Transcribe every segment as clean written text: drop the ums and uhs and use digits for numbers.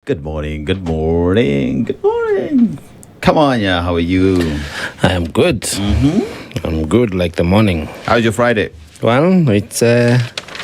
Good morning, good morning, good morning. Come on, yeah, how are you? I am good. I'm good like the morning. How's your Friday? Well, it's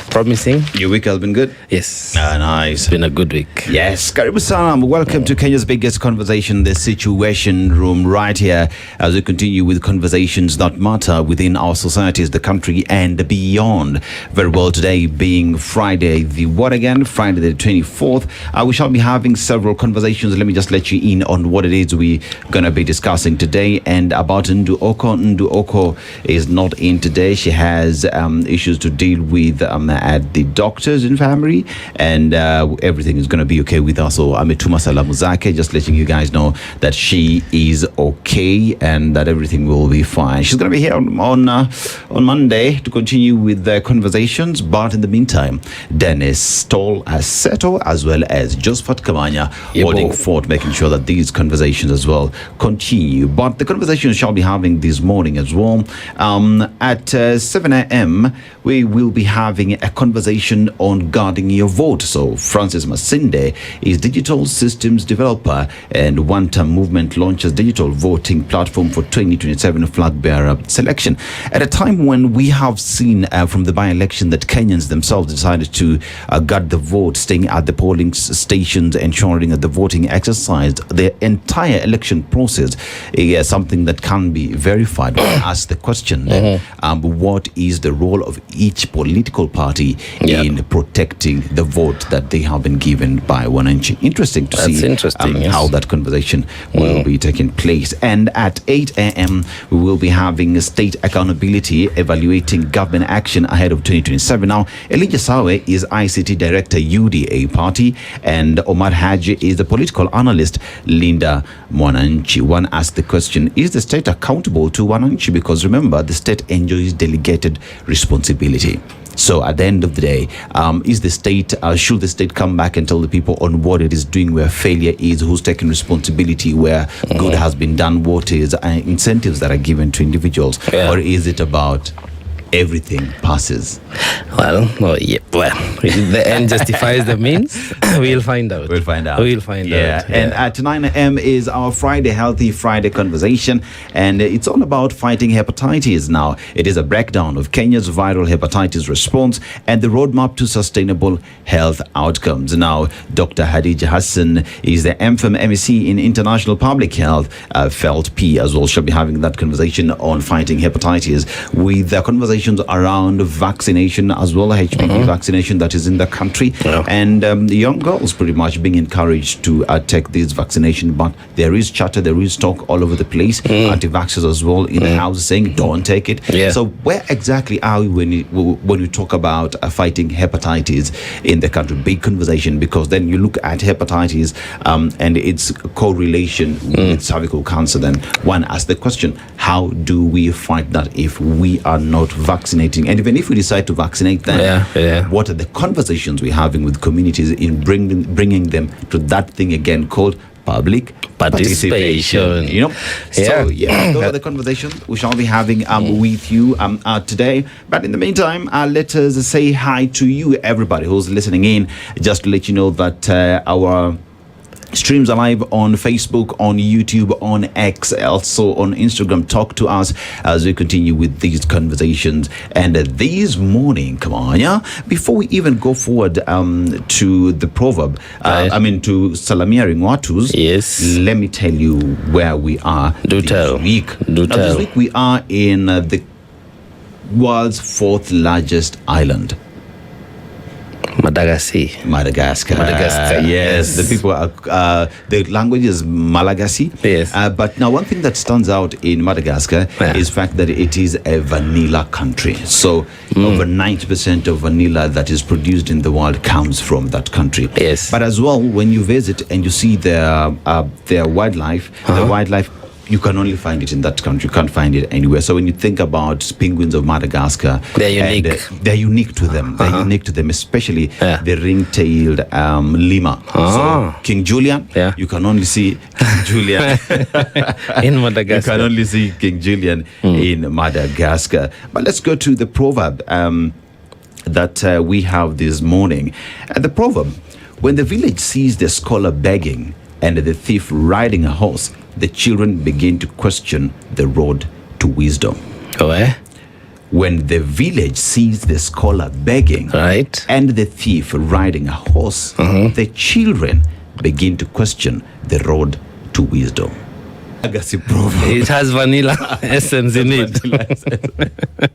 promising. Your week has been good? Yes. Nice. It's been a good week. Yes, Karibu Salam. Welcome to Kenya's biggest conversation, the Situation Room, right here as we continue with conversations that matter within our societies, the country, and beyond. Very well, today being Friday, Friday the 24th. We shall be having several conversations. Let me just let you in on what it is we're going to be discussing today. And about Ndu Oko is not in today. She has issues to deal with at the doctor's infirmary, and everything is going to be okay with us. So ametuma salamu zake, just letting you guys know that she is okay and that everything will be fine. She's going to be here on Monday to continue with the conversations, but in the meantime, Dennis Stoll Seto as well as Josephat Kamanya holding fort, making sure that these conversations as well continue. But the conversations shall be having this morning as well. At 7 a.m. we will be having a conversation on guarding your vote. So Francis Masinde is digital systems developer, and One Term Movement launches digital voting platform for 2027 flag bearer selection. At a time when we have seen from the by-election that Kenyans themselves decided to guard the vote, staying at the polling stations, ensuring that the voting exercised the entire election process is something that can be verified. Ask the question then, what is the role of each political party in protecting the vote that they have been given by Wananchi? Interesting to see how that conversation will be taking place. And at 8 a.m. we will be having state accountability, evaluating government action ahead of 2027. Now, Elijah Sawe is ICT Director, UDA Party, and Omar Haji is the political analyst, Linda Mwananchi. One asked the question, is the state accountable to Wananchi? Because remember, the state enjoys delegated responsibility. So at the end of the day, is the state, should the state come back and tell the people on what it is doing, where failure is, who's taking responsibility, where good has been done, what is incentives that are given to individuals, or is it about everything passes? Well, the end justifies the means. We'll find out. We'll find out. And at 9 a.m. is our Friday Healthy Friday conversation, and it's all about fighting hepatitis. Now, it is a breakdown of Kenya's viral hepatitis response and the roadmap to sustainable health outcomes. Now, Dr. Hadija Hassan is the MFM MEC in International Public Health, Felt P as well. She'll be having that conversation on fighting hepatitis with the conversation around vaccination as well, HPV vaccination that is in the country, and the young girls pretty much being encouraged to take this vaccination. But there is chatter, there is talk all over the place, anti-vaxxers as well in the house saying don't take it. So where exactly are we when you talk about fighting hepatitis in the country? Big conversation, because then you look at hepatitis and its correlation with cervical cancer. Then one asks the question, how do we fight that if we are not vaccinating? And even if we decide to vaccinate them, what are the conversations we're having with communities in bringing them to that thing again called public participation? You know, so those are the conversations we shall be having with you today. But in the meantime, let us say hi to you, everybody who's listening in, just to let you know that our streams are live on Facebook, on YouTube, on X, also on Instagram. Talk to us as we continue with these conversations. And this morning, come on, before we even go forward to the proverb, to Salamiering Watus, let me tell you where we are this week. This week we are in the world's 4th largest island. Madagascar. Yes. The people are, the language is Malagasy. Yes. But now one thing that stands out in Madagascar is the fact that it is a vanilla country. So over 90% of vanilla that is produced in the world comes from that country. Yes. But as well, when you visit and you see their wildlife, the wildlife, you can only find it in that country. You can't find it anywhere. So when you think about penguins of Madagascar, they're unique. They're unique to them. They're unique to them, especially the ring-tailed lemur. So King Julian, you can only see King Julian in Madagascar. You can only see King Julian in Madagascar. But let's go to the proverb that we have this morning. The proverb: When the village sees the scholar begging and the thief riding a horse, the children begin to question the road to wisdom. When the village sees the scholar begging and the thief riding a horse, the children begin to question the road to wisdom. It has vanilla essence in it.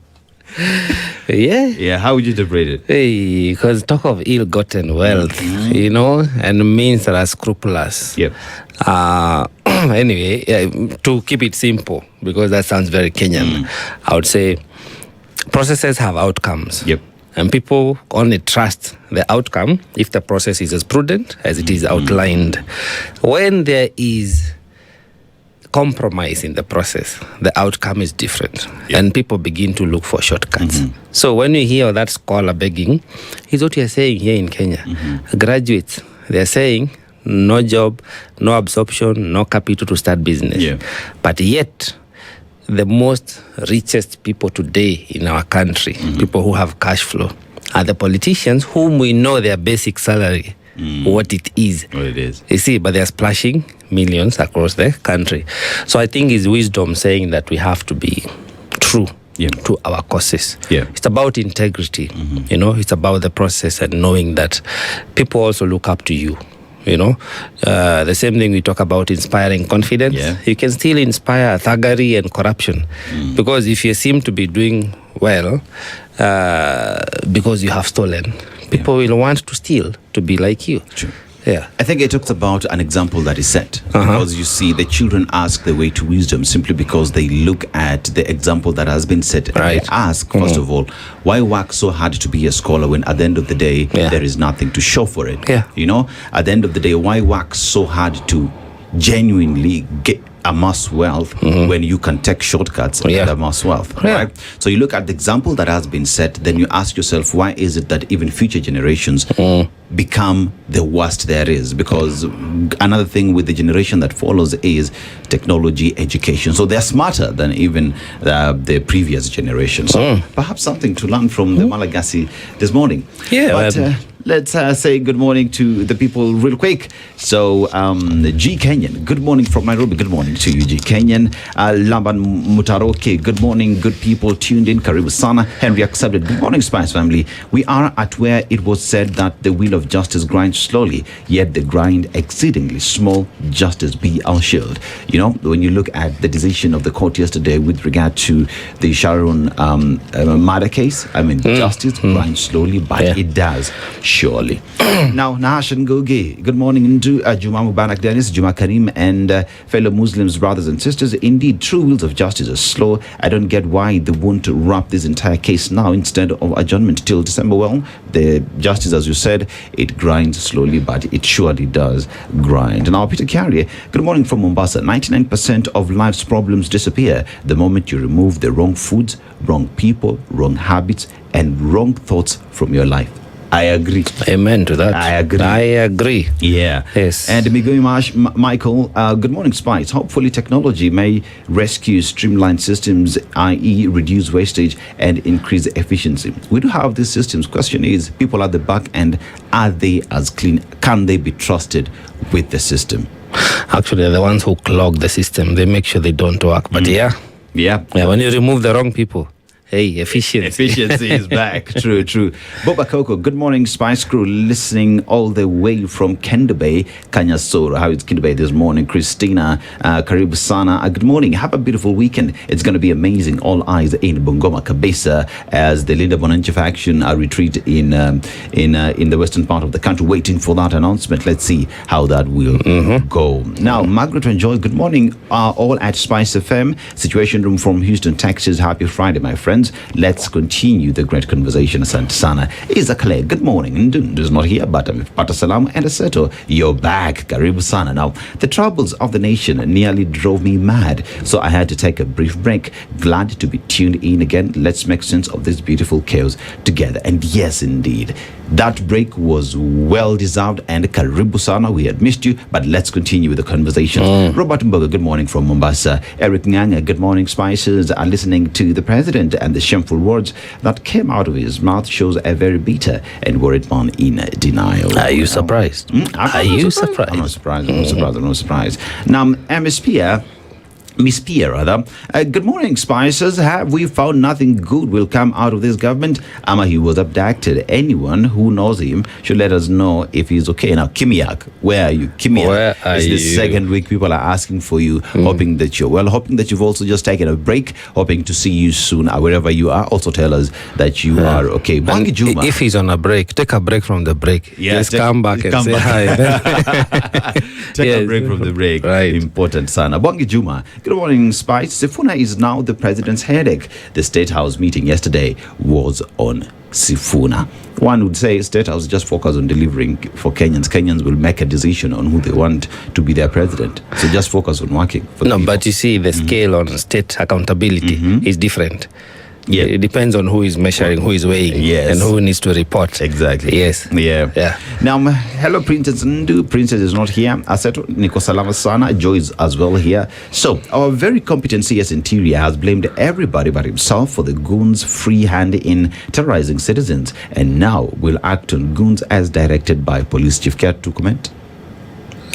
Yeah, how would you interpret it? Because talk of ill-gotten wealth, and means that are scrupulous. Yep. Anyway, to keep it simple, because that sounds very Kenyan, I would say processes have outcomes. Yep. And people only trust the outcome if the process is as prudent as it is outlined. When there is compromise in the process, the outcome is different. And people begin to look for shortcuts. So when you hear that scholar begging, is what you're saying here in Kenya. Graduates, they're saying no job, no absorption, no capital to start business. But yet, the most richest people today in our country, people who have cash flow, are the politicians whom we know their basic salary, what it is. What it is. You see, but they're splashing millions across the country. So I think it's wisdom saying that we have to be true to our causes. It's about integrity, it's about the process and knowing that people also look up to you. The same thing we talk about inspiring confidence. You can still inspire thuggery and corruption. Because if you seem to be doing well because you have stolen, people will want to steal to be like you. True. I think it talks about an example that is set. Because you see, the children ask the way to wisdom simply because they look at the example that has been set. They ask, first of all, why work so hard to be a scholar when at the end of the day, there is nothing to show for it? At the end of the day, why work so hard to genuinely amass wealth when you can take shortcuts and amass wealth, right? So you look at the example that has been set, then you ask yourself, why is it that even future generations become the worst there is? Because another thing with the generation that follows is technology education. So they're smarter than even the previous generation. So perhaps something to learn from the Malagasy this morning. Let's say good morning to the people real quick. So, G. Kenyan, good morning from Nairobi. Good morning to you, G. Kenyan. Laban Mutaroke, good morning, good people tuned in. Karibu sana. Henry accepted. Good morning, Spice family. We are at where it was said that the wheel of justice grinds slowly, yet the grind exceedingly small. Justice be our shield. When you look at the decision of the court yesterday with regard to the Sharon murder case, justice grinds slowly, but it does. Surely. Now, Nahash and Gogi, good morning to Juma Mubarak Dennis, Juma Karim, and fellow Muslims, brothers and sisters. Indeed, true wheels of justice are slow. I don't get why they want to wrap this entire case now instead of adjournment till December. Well, the justice, as you said, it grinds slowly, but it surely does grind. Now, Peter Carrier, good morning from Mombasa. 99% of life's problems disappear the moment you remove the wrong foods, wrong people, wrong habits, and wrong thoughts from your life. I agree. Amen to that. I agree. Yeah. Yes. And Miguel Michael, good morning, Spice. Hopefully technology may rescue streamlined systems, i.e. reduce wastage and increase efficiency. We do have these systems. Question is, people at the back end, are they as clean? Can they be trusted with the system? Actually, they're the ones who clog the system. They make sure they don't work. But when you remove the wrong people, efficiency is back. True. Boba Coco, good morning, Spice Crew, listening all the way from Kenda Bay, Kanyasura. How is Kenda Bay this morning? Christina, Karibu Sana, good morning. Have a beautiful weekend. It's going to be amazing. All eyes in Bungoma Kabesa as the Linda Bonanchi faction are retreat in the western part of the country, waiting for that announcement. Let's see how that will go. Now, Margaret and Joy, good morning. All at SpiceFM, Situation Room from Houston, Texas. Happy Friday, my friends. Let's continue the great conversation. Asante sana. Isakale, good morning. Ndundu is not here, but Pata Salam and Aseto, you're back. Karibu sana. Now, the troubles of the nation nearly drove me mad, so I had to take a brief break. Glad to be tuned in again. Let's make sense of this beautiful chaos together. And yes, indeed, That break was well deserved, and karibu sana. We had missed you, but let's continue with the conversation. Robert Mboga, good morning from Mombasa. Eric Nganga, good morning. Spices are listening to the president, and the shameful words that came out of his mouth shows a very bitter and worried man in denial. Are you surprised? Are you surprised? I'm not surprised. I'm not surprised. Now, Miss Pierre, rather. Good morning, Spices. Have we found nothing good will come out of this government? Ama, he was abducted. Anyone who knows him should let us know if he's okay. Now, Kimiak, where are you? Kimiak, where are it's you? the second week people are asking for you, hoping that you're well, hoping that you've also just taken a break, hoping to see you soon, wherever you are. Also tell us that you are okay. Bangi Juma. If he's on a break, take a break from the break. Yes, come back and say hi. Take a break from the break. Right. Important, Sana. Bangi Juma. Good morning, Spice. Sifuna is now the president's headache. The State House meeting yesterday was on Sifuna. One would say State House just focus on delivering for Kenyans. Kenyans will make a decision on who they want to be their president. So just focus on working for the people. But you see, the scale on state accountability is different. Yeah. It depends on who is measuring, who is weighing, Yes. and who needs to report. Exactly. Yes. Yeah. Now, hello, Princess Ndu. Princess is not here. Aseto Niko Salama Sana. Joy is as well here. So, our very competent CS Interior has blamed everybody but himself for the goons' free hand in terrorizing citizens, and now will act on goons as directed by Police Chief. Care to comment?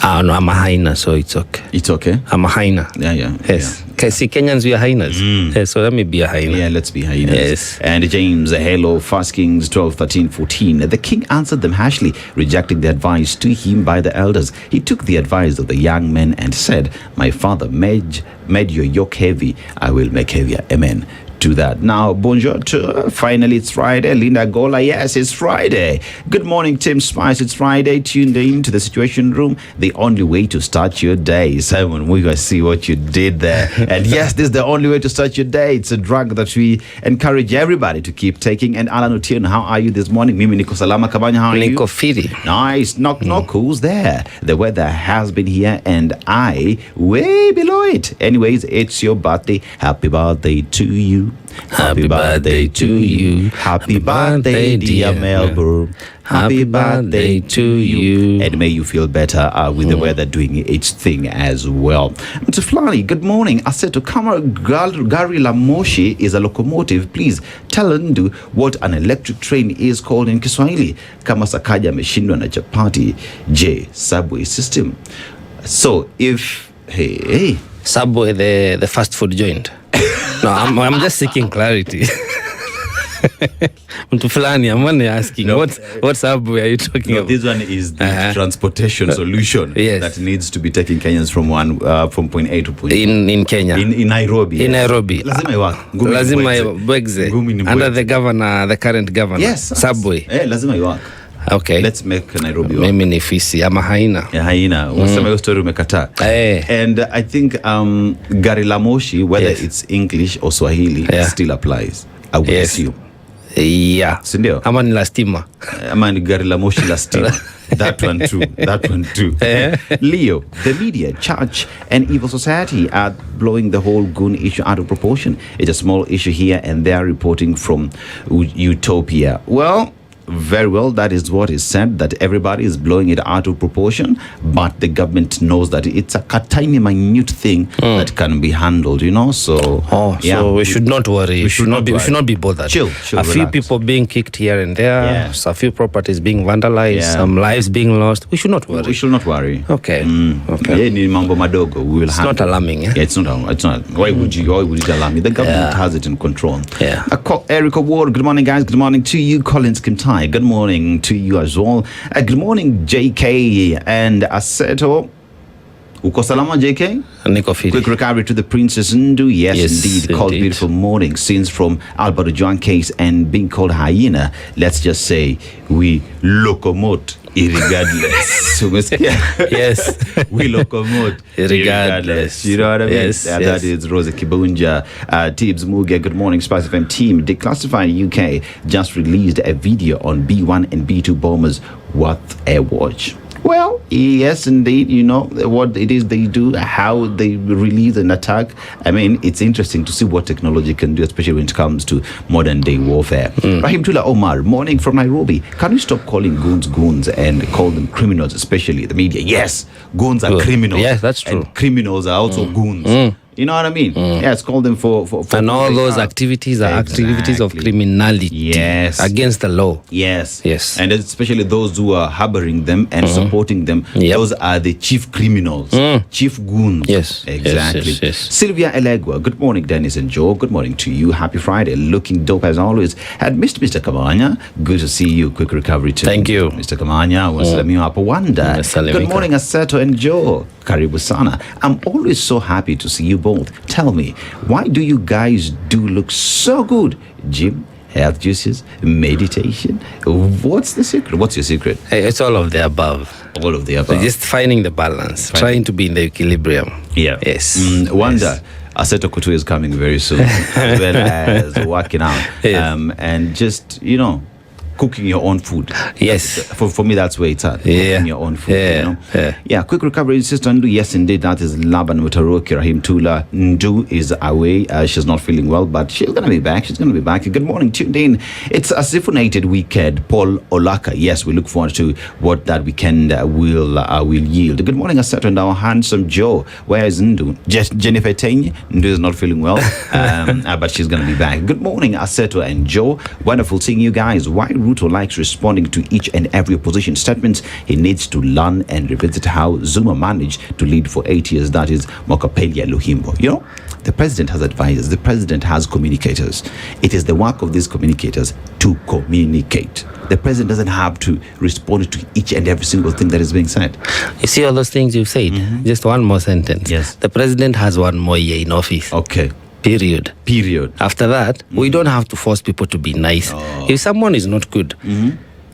No, I'm a hyena, so it's okay. It's okay. I'm a hyena. Yeah. Yes. Okay, see, Kenyans, we are hyenas. Yes, so let me be a hyena. Yeah, let's be hyenas. Yes. And James, hello, 1 Kings 12, 13, 14. The king answered them harshly, rejecting the advice to him by the elders. He took the advice of the young men and said, my father made your yoke heavy, I will make heavier. Amen to that. Now, bonjour to finally it's Friday. Linda Gola, yes, it's Friday. Good morning, Tim Spice. It's Friday. Tuned in to the Situation Room, the only way to start your day. Simon, we're going to see what you did there. And yes, this is the only way to start your day. It's a drug that we encourage everybody to keep taking. And Sharon Otieno, how are you this morning? Mimi Niko Salama Kabanya, how are you? Niko Firi. Nice. Knock, who's there? The weather has been here and I way below it. Anyways, it's your birthday. Happy birthday to you. Happy birthday to you. Happy birthday, dear Melbourne. Happy birthday to you. And may you feel better with the weather doing its thing as well. Mr. Flani, good morning. I said to Kama Gari La Moshi is a locomotive. Please tell Ndu what an electric train is called in Kiswahili. Kama Sakaja ameshindwa na chapati. J, subway system. So if, hey. Subway, the fast food joint. No, I'm just seeking clarity. Mtu fulani, I'm only asking, what Subway are you talking about? This one is the transportation solution that needs to be taking Kenyans from point A to point B. In Kenya. In Nairobi. In Nairobi. Lazima Bwegze. Under the governor, the current governor. Yes. Subway. Lazima iwak. Okay. Let's make Nairobi work. Mimi ni fisi ama haina. Haina. Wasema hiyo story umekataa. And I think Gari La Moshi, whether it's English or Swahili, still applies. I would assume. Yeah. Sindio? Ama ni la stima. Ama ni Gari La Moshi la stima. That one too. Leo, the media, church and evil society are blowing the whole goon issue out of proportion. It's a small issue here and there, reporting from Utopia. Well, very well, that is what is said, that everybody is blowing it out of proportion, but the government knows that it's a tiny minute thing that can be handled, so so we should not worry. We should not be bothered. Chill, a few people being kicked here and there, a few properties being vandalized, some lives being lost. We should not worry. Okay. Ni mambo madogo. We will it's not alarming. It's not. Why would you alarm me? The government has it in control. Eric Ward, good morning, guys. Good morning to you. Collins Kimtai, good morning to you as well. Good morning, JK and Aseto. Uko salama, JK? Niko Firi. Quick recovery to the Princess Ndu. Yes, indeed. Called beautiful morning. Scenes from Albert Ojwang case and being called hyena. Let's just say we locomote irregardless. Yes. We locomote irregardless. You know what I mean? Yes. That is Rosa Kibunja. Tibbs Mugia, good morning, SpiceFM team. Declassified UK just released a video on B1 and B2 bombers worth a watch. Well, yes, indeed. You know what it is they do, how they release an attack. I mean, it's interesting to see what technology can do, especially when it comes to modern day warfare. Rahimtullah Omar, morning from Nairobi. Can we stop calling goons and call them criminals, especially the media? Yes, goons are criminals. Yes, that's true. And criminals are also goons. You know what I mean? Yes, call them for and all those activities are activities of criminality. Yes. Against the law. Yes. Yes. And especially those who are harboring them and supporting them. Yep. Those are the chief criminals, chief goons. Yes. Exactly. Yes. Sylvia Elegua, good morning, Dennis and Joe. Good morning to you. Happy Friday. Looking dope as always. Had missed Mr. Kamanya. Good to see you. Quick recovery too. Thank you. Mr. Kamanya. Wasalamia hapo Wanda. Good morning, Aseto and Joe. Karibu sana. I'm always so happy to see you both. Tell me, why do you guys do look so good? Gym, health juices, meditation. What's the secret? What's your secret? Hey, it's all of the above. All of the above. So just finding the balance, trying to be in the equilibrium. Yeah. Yes. Wonder. Aseto Kutu is coming very soon, as well as working out. Yes. And just, cooking your own food. Yes. For me, that's where it's at. Yeah. Cooking your own food. Yeah. Yeah. Quick recovery, Sister Ndu. Yes, indeed. That is Laban Mutaroki. Rahim Tula Ndu is away. She's not feeling well, but she's going to be back. Good morning. Tuned in. It's a siphoned weekend. Paul Olaka. Yes, we look forward to what that weekend will yield. Good morning, Aseto and our handsome Joe. Where is Ndu? Jennifer Teng. Ndu is not feeling well, but she's going to be back. Good morning, Aseto and Joe. Wonderful seeing you guys. Why Ruto likes responding to each and every opposition statements? He needs to learn and revisit how Zuma managed to lead for 8 years. That is Mokapelia Luhimbo. The president has advisors. The president has communicators. It is the work of these communicators to communicate. The president doesn't have to respond to each and every single thing that is being said. You see all those things you've said? Just one more sentence. Yes. The president has one more year in office. Okay. Period. After that, we don't have to force people to be nice. If someone is not good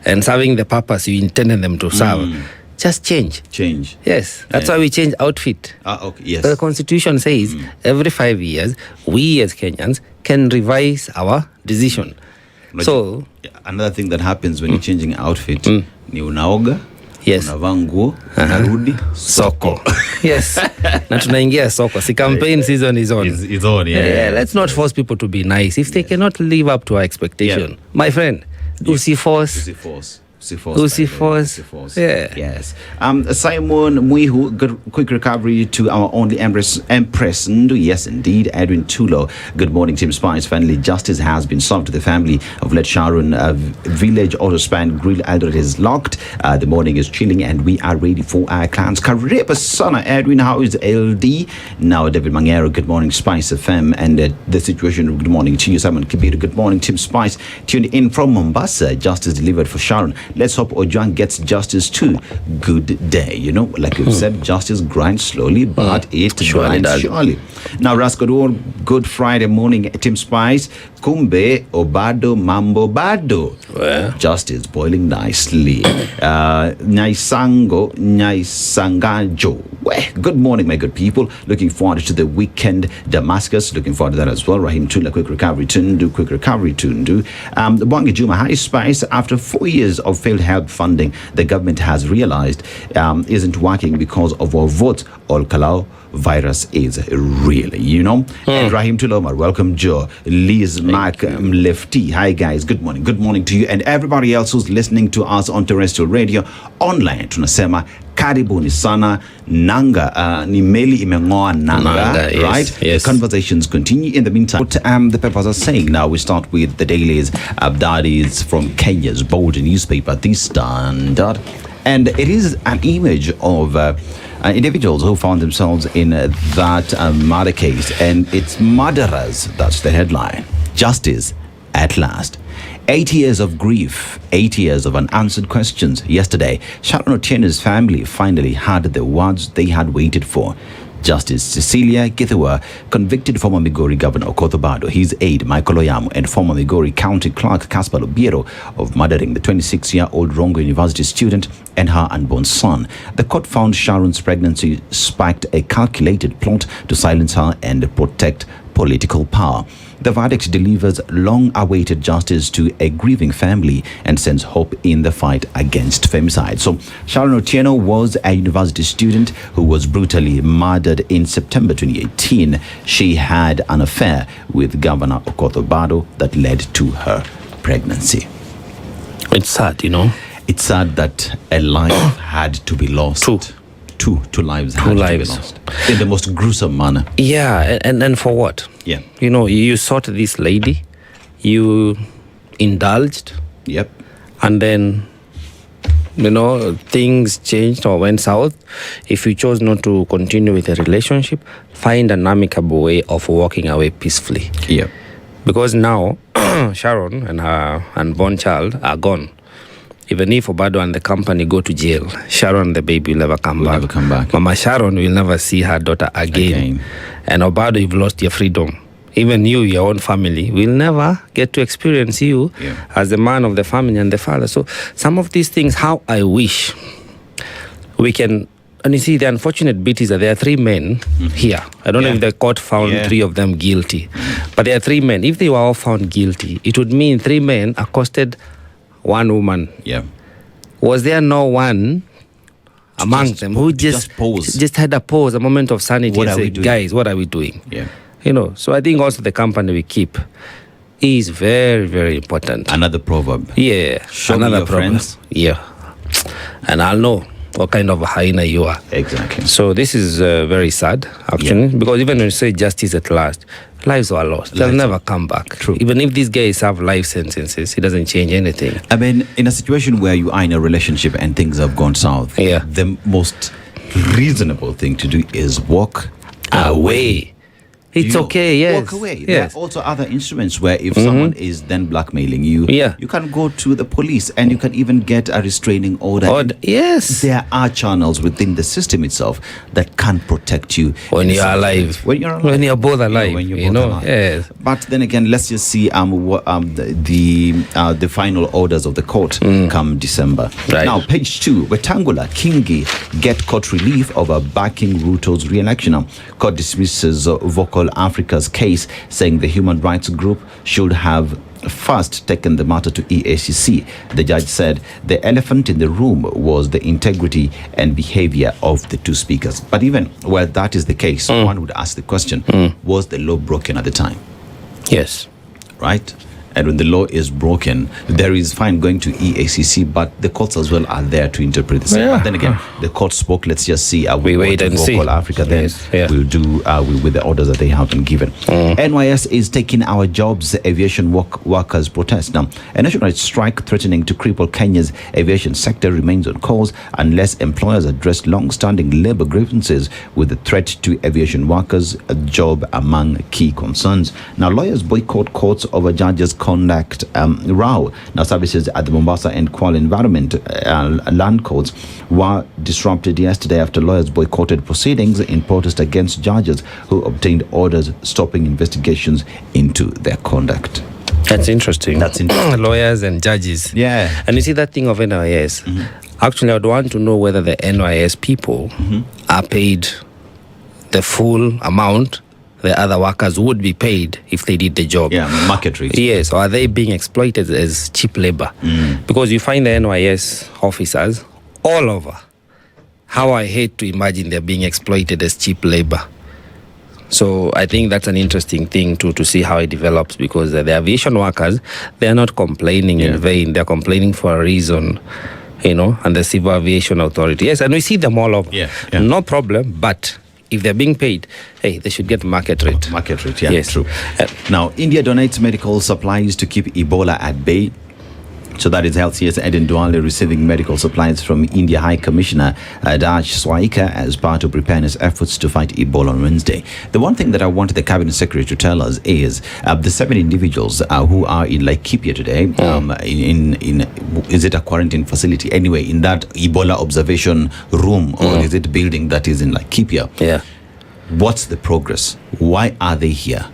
and serving the purpose you intended them to serve, just change. Yes. That's why we change outfit. Okay. Yes. The Constitution says every 5 years, we as Kenyans can revise our decision. So, another thing that happens when you're changing outfit, ni unaoga. Yes. Unavaa nguo, unarudi soko. Yes. Na tunaingia soko. Si campaign season is on. It's on, yeah. Let's not force people to be nice. If they cannot live up to our expectation, my friend, usiforce. Yeah. Yes. Simon Muihu, good quick recovery to our only Empress Ndu. Yes, indeed. Edwin Tulo, good morning, Team Spice. Finally, justice has been served to the family of Let Sharon. Village Autospan Grill Eldoret is locked. The morning is chilling and we are ready for our clans. Kariba Sana, Edwin, how is LD? Now, David Mangero, good morning, Spice FM. And the situation, good morning to you, Simon Kibir. Good morning, Team Spice. Tuned in from Mombasa, justice delivered for Sharon. Let's hope Ojwang gets justice too. Good day. Like we've said, justice grinds slowly, but it grinds surely. Now, Raskador, good Friday morning, Team Spice. Kumbe, Obado, Mambo, Bado. Well. Justice boiling nicely. Nyaisango, Nyaisangajo. Well, good morning, my good people. Looking forward to the weekend. Damascus, looking forward to that as well. Rahim Tula, quick recovery Tundu. Bongi Juma, hi Spice. After 4 years of failed help funding, the government has realized isn't working because of our vote. All Kalau virus is real, And Rahim Tulomar, welcome Joe. Liz Mac Lefty, hi guys, good morning to you and everybody else who's listening to us on terrestrial radio, online. Tunasema karibuni sana. Nanga ni meli imengoa nanga, yes, right? Yes. Conversations continue. In the meantime, what the papers are saying now. We start with the dailies. That is from Kenya's bold newspaper, The Standard, and it is an image of individuals who found themselves in that murder case, and it's murderers. That's the headline. Justice at last. 8 years of grief, 8 years of unanswered questions. Yesterday, Sharon Otieno's family finally had the words they had waited for. Justice Cecilia Githuwa convicted former Migori Governor Okoth Obado, his aide Michael Oyamu, and former Migori County Clerk Caspar Obiero of murdering the 26-year-old Rongo University student and her unborn son. The court found Sharon's pregnancy spiked a calculated plot to silence her and protect political power. The verdict delivers long-awaited justice to a grieving family and sends hope in the fight against femicide. So, Sharon Otieno was a university student who was brutally murdered in September 2018. She had an affair with Governor Okoth Obado that led to her pregnancy. It's sad, you know. It's sad that a life had to be lost. Two lives had to be lost in the most gruesome manner. Yeah, and for what? Yeah. You know, you sought this lady, you indulged. Yep. And then, you know, things changed or went south. If you chose not to continue with a relationship, find an amicable way of walking away peacefully. Yep. Because now, Sharon and her unborn child are gone. Even if Obado and the company go to jail, Sharon, the baby, will never come back. Mama Sharon will never see her daughter again. And Obado, you've lost your freedom. Even you, your own family, will never get to experience you as the man of the family and the father. So some of these things, how I wish we can... And you see, the unfortunate bit is that there are 3 men here. I don't know if the court found 3 of them guilty. But there are 3 men. If they were all found guilty, it would mean 3 men accosted 1 woman. Yeah. Was there no one among them who just had a pause, a moment of sanity and say, guys, what are we doing? Yeah. You know, so I think also the company we keep is very, very important. Another proverb. Yeah. Show me your friends. Yeah. And I'll know what kind of a hyena you are. Exactly. So this is very sad, actually, because even when you say justice at last, lives were lost. They'll never come back. True. Even if these guys have life sentences, it doesn't change anything. I mean, in a situation where you are in a relationship and things have gone south, the most reasonable thing to do is walk away. It's okay, yes. Walk away. Yes. There are also other instruments where if someone is then blackmailing you, you can go to the police and you can even get a restraining order. Yes. There are channels within the system itself that can protect you. When you're alive. When you're alive. When you're both alive. When you're both alive. Yes. But then again, let's just see the final orders of the court come December. Right. Now, page 2, Wetangula, Kingi get court relief over backing Ruto's re-election. Now, court dismisses Vocal Africa's case, saying the human rights group should have first taken the matter to EACC. The judge said the elephant in the room was the integrity and behavior of the 2 speakers. But even where that is the case, one would ask the question, was the law broken at the time? Yes. Right? And when the law is broken, there is fine going to EACC, but the courts as well are there to interpret this. But then again, the court spoke. Let's just see. We wait and see. Africa, then we'll do with the orders that they have been given. NYS is taking our jobs. Aviation workers protest now. A nationwide strike threatening to cripple Kenya's aviation sector remains on course unless employers address long-standing labor grievances, with the threat to aviation workers a job among key concerns. Now, lawyers boycott courts over judges' conduct row. Now, services at the Mombasa and Kuala Environment land courts were disrupted yesterday after lawyers boycotted proceedings in protest against judges who obtained orders stopping investigations into their conduct. That's interesting. Lawyers and judges. Yeah. And you see that thing of NYS. Actually, I would want to know whether the NYS people are paid the full amount the other workers would be paid if they did the job. Yeah, market rate. Yes, or are they being exploited as cheap labor? Because you find the NYS officers all over. How I hate to imagine they're being exploited as cheap labor. So I think that's an interesting thing to see how it develops, because the aviation workers, they're not complaining in vain. They're complaining for a reason, you know, and the Civil Aviation Authority. Yes, and we see them all over. No problem, but if they're being paid, hey, they should get market rate. Market rate, yes. True. Now, India donates medical supplies to keep Ebola at bay. So that is Health CS Eden Duale receiving medical supplies from India High Commissioner Dash Swaika as part of preparedness efforts to fight Ebola on Wednesday. The one thing that I wanted the Cabinet Secretary to tell us is the 7 individuals who are in Laikipia today, in is it a quarantine facility? Anyway, in that Ebola observation room, or is it building that is in Laikipia? Yeah. What's the progress? Why are they here?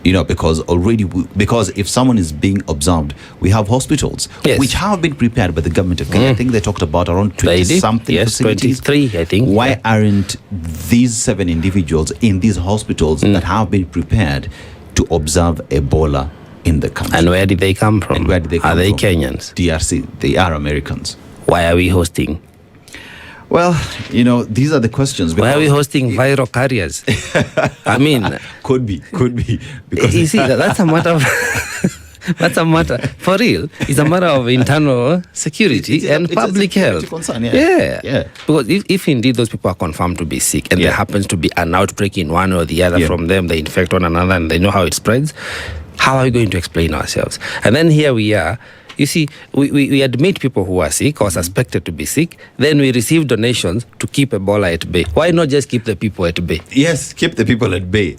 because if someone is being observed, we have hospitals which have been prepared by the government of Kenya. I think they talked about around 20-something facilities. 23, I think. Why aren't these 7 individuals in these hospitals that have been prepared to observe Ebola in the country? And where did they come from? Are they Kenyans? DRC. They are Americans. Why are we hosting? Well, these are the questions. Why are we hosting viral carriers? I mean, could be. Because you see, that's a matter of that's a matter for real. It's a matter of internal security and public health. Concern, yeah. Because if indeed those people are confirmed to be sick and there happens to be an outbreak in one or the other from them, they infect one another and they know how it spreads, how are we going to explain ourselves? And then here we are. You see, we admit people who are sick or suspected to be sick. Then we receive donations to keep Ebola at bay. Why not just keep the people at bay? Yes, keep the people at bay.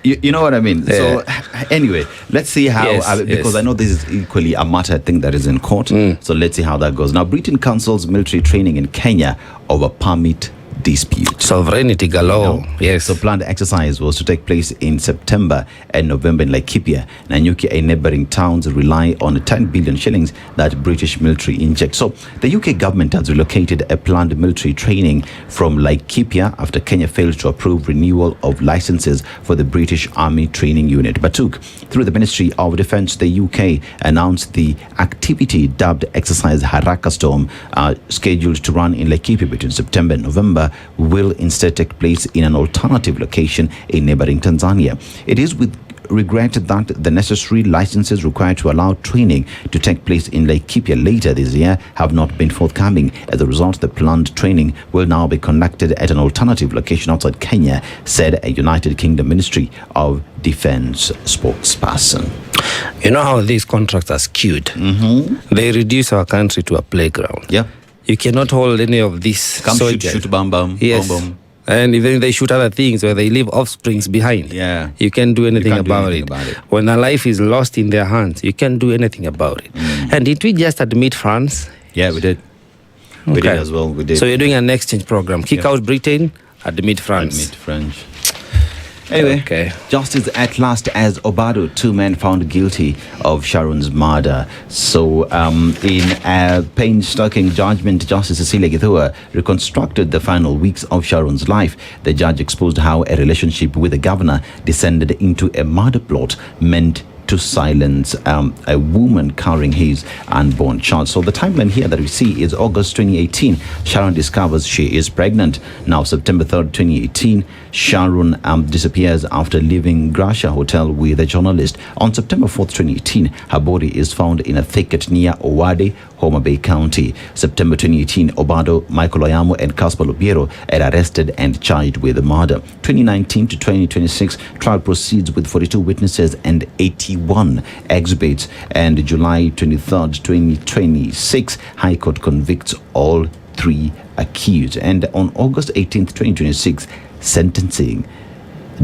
You know what I mean? So anyway, let's see how, because I know this is equally a matter, I think, that is in court. So let's see how that goes. Now, Britain cancels military training in Kenya over permit dispute. Sovereignty galore. Yes. So planned exercise was to take place in September and November in Laikipia. Nanyuki and neighboring towns rely on 10 billion shillings that British military inject. So the UK government has relocated a planned military training from Laikipia after Kenya failed to approve renewal of licenses for the British Army Training Unit. Batuk, through the Ministry of Defence, the UK announced the activity dubbed Exercise Haraka Storm, scheduled to run in Laikipia between September and November, will instead take place in an alternative location in neighboring Tanzania. It is with regret that the necessary licenses required to allow training to take place in Laikipia later this year have not been forthcoming. As a result, the planned training will now be conducted at an alternative location outside Kenya, said a United Kingdom Ministry of Defence spokesperson. You know how these contracts are skewed? They reduce our country to a playground. Yeah. You cannot hold any of these soldiers. Shoot, bam, bam, yes. Bam, bam. And even they shoot other things where they leave offsprings behind. Yeah. You can't do anything about it. When a life is lost in their hands, you can't do anything about it. And did we just admit France? Yeah, we did. We did as well. We did. So you're doing an exchange program. Kick out Britain, admit France. Admit French. Anyway, justice at last as Obado, 2 men found guilty of Sharon's murder. So in a painstaking judgment, Justice Cecilia Githua reconstructed the final weeks of Sharon's life. The judge exposed how a relationship with the governor descended into a murder plot meant to silence a woman carrying his unborn child. So the timeline here that we see is August 2018. Sharon discovers she is pregnant. Now September 3rd, 2018, Sharon disappears after leaving Gracia Hotel with a journalist. On September 4th, 2018, her body is found in a thicket near Owade, Homa Bay County. September 2018, Obado, Michael Oyamo, and Caspar Lobiero are arrested and charged with the murder. 2019 to 2026, trial proceeds with 42 witnesses and 81 exhibits. And July 23rd, 2026, High Court convicts all 3 accused. And on August 18th, 2026, sentencing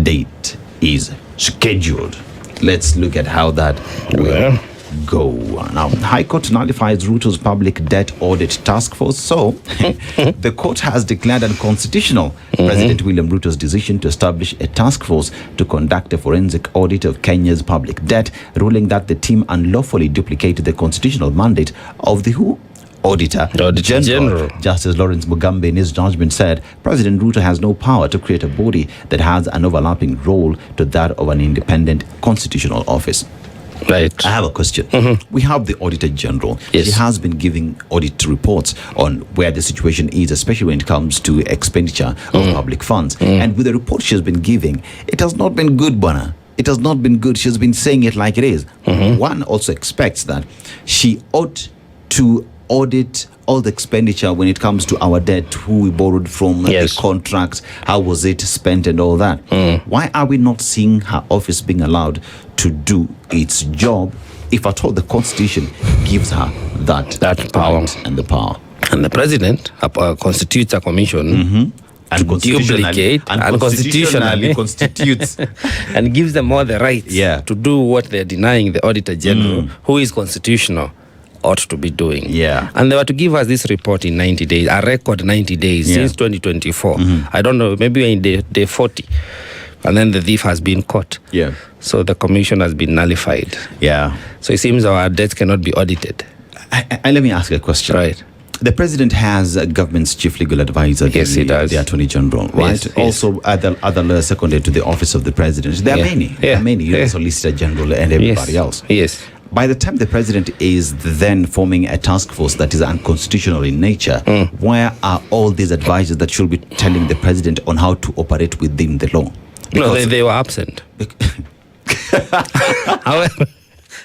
date is scheduled. Let's look at how that will go. Now, High Court nullifies Ruto's public debt audit task force. So, the court has declared unconstitutional President William Ruto's decision to establish a task force to conduct a forensic audit of Kenya's public debt, ruling that the team unlawfully duplicated the constitutional mandate of the Auditor General. Justice Lawrence Mugambe, in his judgment, said President Ruto has no power to create a body that has an overlapping role to that of an independent constitutional office. Right. I have a question. We have the Auditor General. Yes. She has been giving audit reports on where the situation is, especially when it comes to expenditure of public funds. And with the report she has been giving, it has not been good, Bwana. It has not been good. She has been saying it like it is. One also expects that she ought to audit all the expenditure when it comes to our debt, who we borrowed from, the contracts, how was it spent and all that. Why are we not seeing her office being allowed to do its job, if at all the Constitution gives her that power and the power? And the President constitutes a commission to duplicate and constitutionally constitutes and gives them all the rights to do what they're denying the Auditor General, who is constitutional, ought to be doing. And they were to give us this report in 90 days, a record 90 days since 2024. I don't know, maybe we're in day 40. and then the thief has been caught. Yeah. So the commission has been nullified. Yeah. So it seems our debts cannot be audited. Let me ask you a question. Right. The president has a government's chief legal advisor, Yes, he does. the attorney general, right? Yes, yes. Also, other lawyers seconded to the office of the president. There are many. There are many. The solicitor general and everybody else. Yes. By the time the president is then forming a task force that is unconstitutional in nature, where are all these advisors that should be telling the president on how to operate within the law? No, they were absent.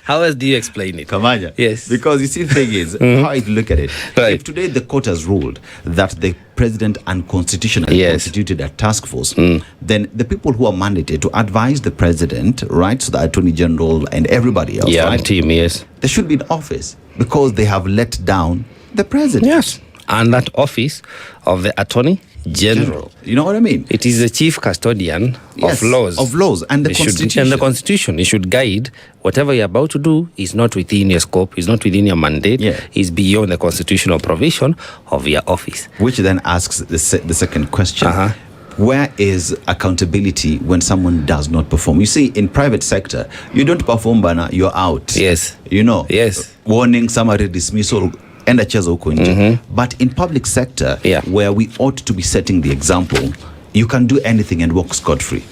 How else do you explain it? Kamanya. Yes. Because you see, the thing is, how you look at it. Right. If today the court has ruled that the president unconstitutionally constituted a task force, then the people who are mandated to advise the president, right, so the attorney general and everybody else, right, team, yes, they should be in office because they have let down the president. Yes. And that office of the attorney general. You know what I mean? It is the chief custodian Yes, of laws. Of laws and the constitution. And the constitution. It should guide whatever you're about to do is not within your scope, is not within your mandate, is beyond the constitutional provision of your office. Which then asks the second question. Where is accountability when someone does not perform? You see, in private sector, you don't perform, Bana, you're out. Yes. You know? Yes. Warning, summary, dismissal, and a chezo kunje. But in public sector, where we ought to be setting the example, you can do anything and walk scot-free.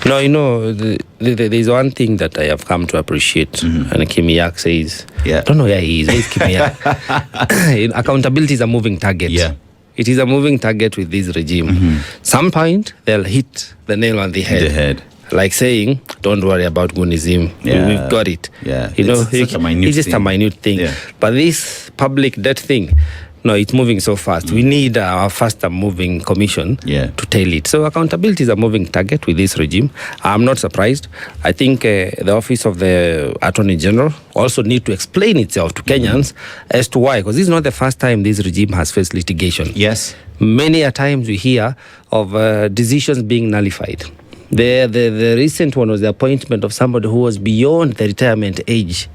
No, you know, there's one thing that I have come to appreciate, and Kimiak says, I don't know where he is. Where's Kimiak? Accountability is a moving target. Yeah. It is a moving target with this regime. Some point, they'll hit the nail on the head. Like saying, don't worry about Gunism. We've got it. Yeah. You know, it's just a minute thing. Yeah. But this public debt thing, no, it's moving so fast. We need a faster moving commission to tail it. So accountability is a moving target with this regime. I'm not surprised. I think the office of the Attorney General also need to explain itself to Kenyans as to why. Because this is not the first time this regime has faced litigation. Yes. Many a times we hear of decisions being nullified. The recent one was the appointment of somebody who was beyond the retirement age.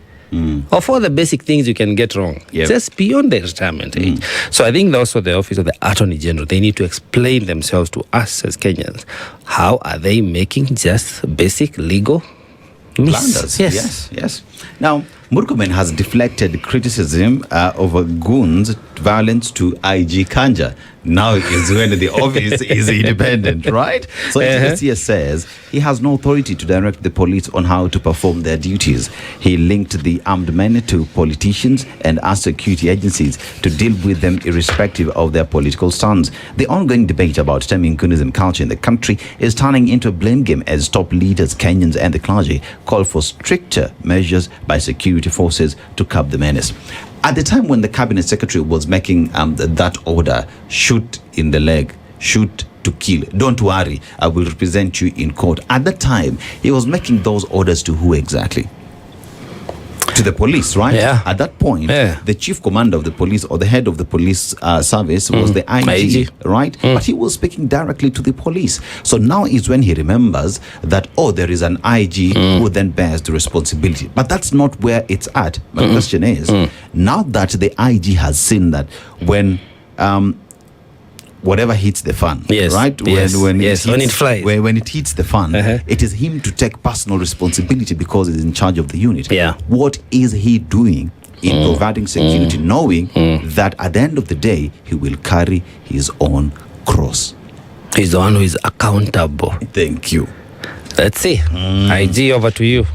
Of all the basic things you can get wrong, just beyond the retirement age. So I think also the office of the Attorney General, they need to explain themselves to us as Kenyans. How are they making just basic legal blunders? Yes. Now, Murkomen has deflected criticism over goons' violence to IG Kanja. Now is when the office is independent, right? So HSCS says he has no authority to direct the police on how to perform their duties. He linked the armed men to politicians and asked security agencies to deal with them irrespective of their political stance. The ongoing debate about stemming goonism culture in the country is turning into a blame game as top leaders, Kenyans and the clergy call for stricter measures by security forces to curb the menace. At the time when the cabinet secretary was making that order, shoot in the leg, shoot to kill, don't worry, I will represent you in court. At that time, he was making those orders to who exactly? To the police, right? Yeah. At that point, the chief commander of the police or the head of the police service was the IG, right? But he was speaking directly to the police. So now is when he remembers that, there is an IG who then bears the responsibility. But that's not where it's at. My question is, now that the IG has seen that when whatever hits the fan, right? When it flies. When it hits the fan, it is him to take personal responsibility because he's in charge of the unit. What is he doing in providing security, knowing that at the end of the day, he will carry his own cross? He's the one who is accountable. Thank you. Let's see. IG, over to you.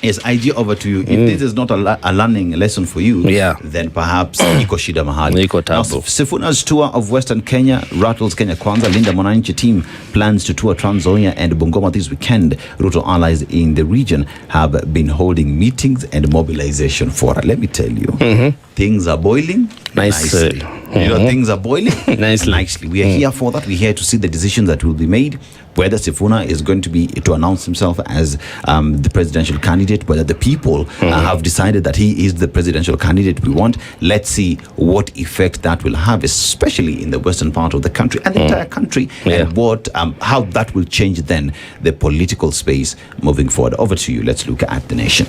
Yes, IG, over to you. If this is not a learning lesson for you, then perhaps iko shida mahali. Now, Sifuna's tour of Western Kenya rattles Kenya Kwanza. Linda Mwananchi team plans to tour Trans Nzoia and Bungoma this weekend. Ruto allies in the region have been holding meetings and mobilization fora. Let me tell you, things are boiling nicely. Things are boiling nicely. We are here for that. We're here to see the decisions that will be made, whether Sifuna is going to be to announce himself as the presidential candidate, whether the people have decided that he is the presidential candidate we want. Let's see what effect that will have, especially in the western part of the country and the entire country, and what how that will change then the political space moving forward. Over to you. Let's look at the nation.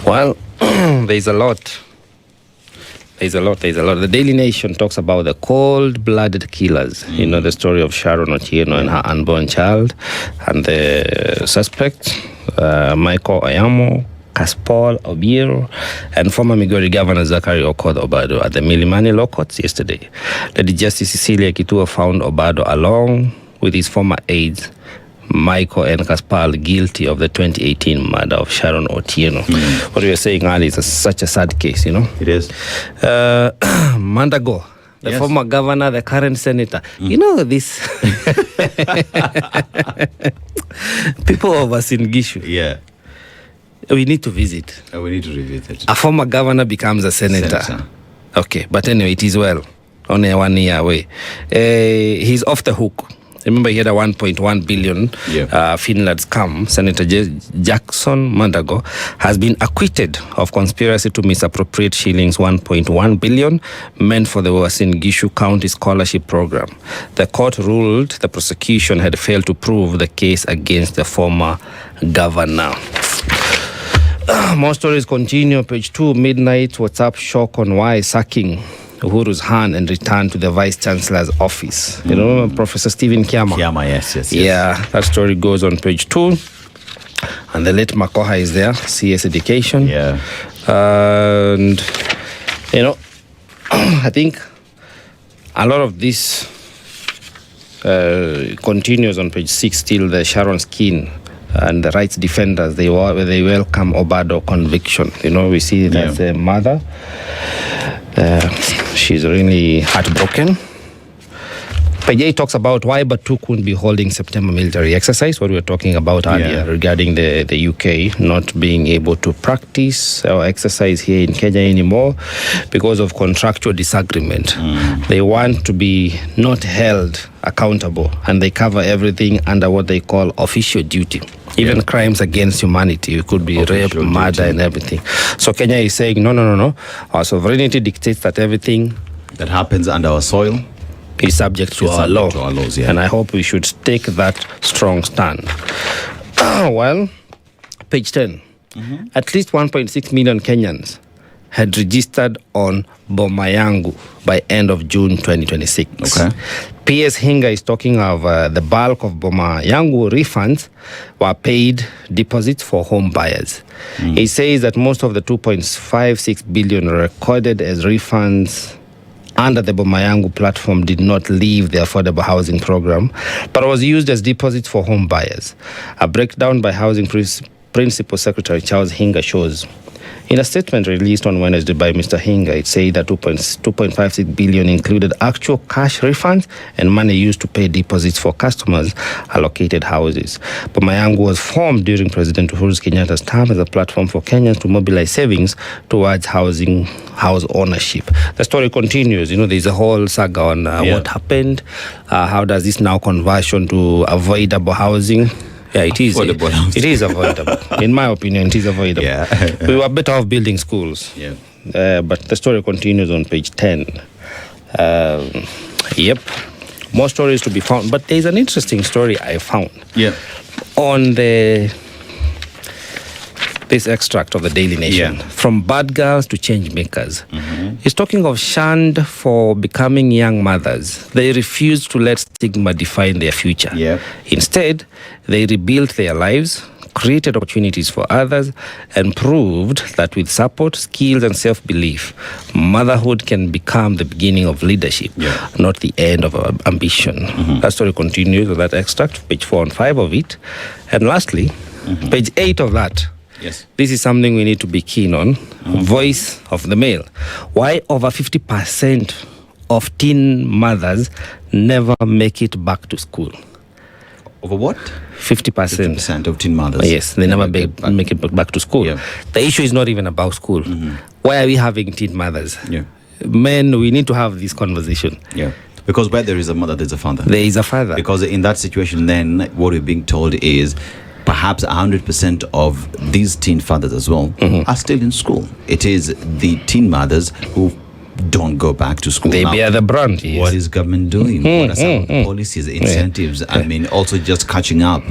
Well, there's a lot There's a lot. The Daily Nation talks about the cold-blooded killers. You know, the story of Sharon Otieno and her unborn child, and the suspects, Michael Oyamo, Kaspol Obiero, and former Migori Governor Zachary Okoth Obado at the Milimani Law Courts yesterday. Lady Justice Cecilia Kitua found Obado along with his former aides, Michael and Kaspal, guilty of the 2018 murder of Sharon Otieno. What we were saying earlier is such a sad case, you know. It is. Mandago, the former governor, the current senator. You know this. People of Uasin-Gishu. Yeah. We need to visit. We need to revisit. A former governor becomes a senator. Okay, but anyway, it is well. Only 1 year away. He's off the hook. Remember, he had a 1.1 billion Finland scam. Senator Jackson Mandago has been acquitted of conspiracy to misappropriate shillings 1.1 billion meant for the Uasin-Gishu County Scholarship Program. The court ruled the prosecution had failed to prove the case against the former governor. More stories continue. Page 2, midnight WhatsApp shock on why sacking Uhuru's hand and return to the Vice Chancellor's office. You know, Professor Stephen Kiama. Kiama, yes. Yeah, that story goes on page 2. And the late Makoha is there, CS Education. Yeah. And, you know, I think a lot of this continues on page 6 still, the Sharon Skin and the rights defenders, they welcome Obado conviction. You know, we see that the mother, she's really heartbroken. Page 8 talks about why Batu couldn't be holding September military exercise, what we were talking about earlier regarding the UK not being able to practice or exercise here in Kenya anymore because of contractual disagreement. They want to be not held accountable, and they cover everything under what they call official duty. Even crimes against humanity. It could be rape, murder, and everything. So Kenya is saying, no. Our sovereignty dictates that everything that happens under our soil is subject to our law. To our laws, And I hope we should take that strong stand. Well, page 10. At least 1.6 million Kenyans had registered on Boma Yangu by end of June 2026. Okay. PS Hinga is talking of the bulk of Boma Yangu refunds were paid deposits for home buyers. He says that most of the 2.56 billion recorded as refunds under the Boma Yangu platform did not leave the affordable housing program, but was used as deposits for home buyers. A breakdown by Housing Principal Secretary Charles Hinga shows. In a statement released on Wednesday by Mr. Hinga, it said that 2.56 billion included actual cash refunds and money used to pay deposits for customers allocated houses. Boma Yangu was formed during President Uhuru Kenyatta's term as a platform for Kenyans to mobilize savings towards house ownership. The story continues. You know, there's a whole saga on what happened. How does this now conversion to avoidable housing? Yeah, it is. It is avoidable. In my opinion, it is avoidable. We were better off building schools. But the story continues on page 10. More stories to be found. But there's an interesting story I found. On this extract of the Daily Nation. From bad girls to change makers. He's talking of shunned for becoming young mothers. They refused to let stigma define their future. Instead, they rebuilt their lives, created opportunities for others, and proved that with support, skills, and self-belief, motherhood can become the beginning of leadership, not the end of ambition. That story continues with that extract, page 4 and 5 of it. And lastly, page 8 of that. This is something we need to be keen on. Voice of the male. Why over 50% of teen mothers never make it back to school? Over what? 50%. 50% of teen mothers. Yes, they never make it back to school. The issue is not even about school. Why are we having teen mothers? Men, we need to have this conversation. Because where there is a mother, there's a father. There is a father. Because in that situation, then what we're being told is perhaps 100% of these teen fathers as well are still in school. It is the teen mothers who don't go back to school. They Now, bear the brunt. Yes. what is government doing? What are some of the policies, incentives? I mean, also just catching up,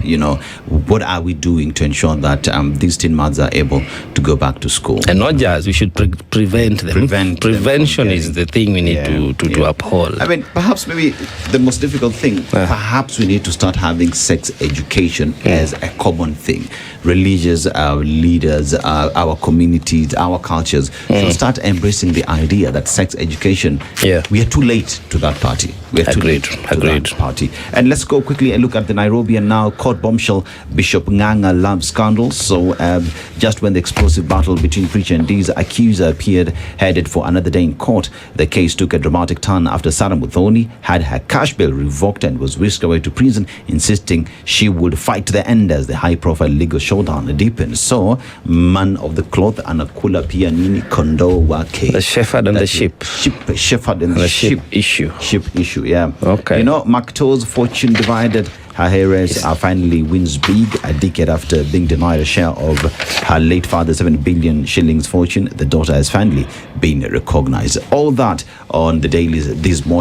what are we doing to ensure that these teen mothers are able to go back to school? And not just, we should prevent them. Prevention is the thing we need to uphold. I mean, perhaps maybe the most difficult thing, perhaps we need to start having sex education as a common thing. Religious leaders, our communities, our cultures should start embracing the idea that sex education, we are too late to that party. We are too late to that party. And let's go quickly and look at the Nairobian now court bombshell, Bishop Nganga love scandal. So just when the explosive battle between preacher and his accuser appeared headed for another day in court, the case took a dramatic turn after Sarah Muthoni had her cash bail revoked and was whisked away to prison, insisting she would fight to the end as the high-profile legal showdown deepened. So, man of the cloth anakula pia nini kondo wake. The shepherd and the sheep. Shepherd and the sheep issue. Sheep issue, yeah. Okay. Makto's fortune divided. Her heiress finally wins big a decade after being denied a share of her late father's 7 billion shillings fortune. The daughter has finally been recognized. All that on the dailies this morning.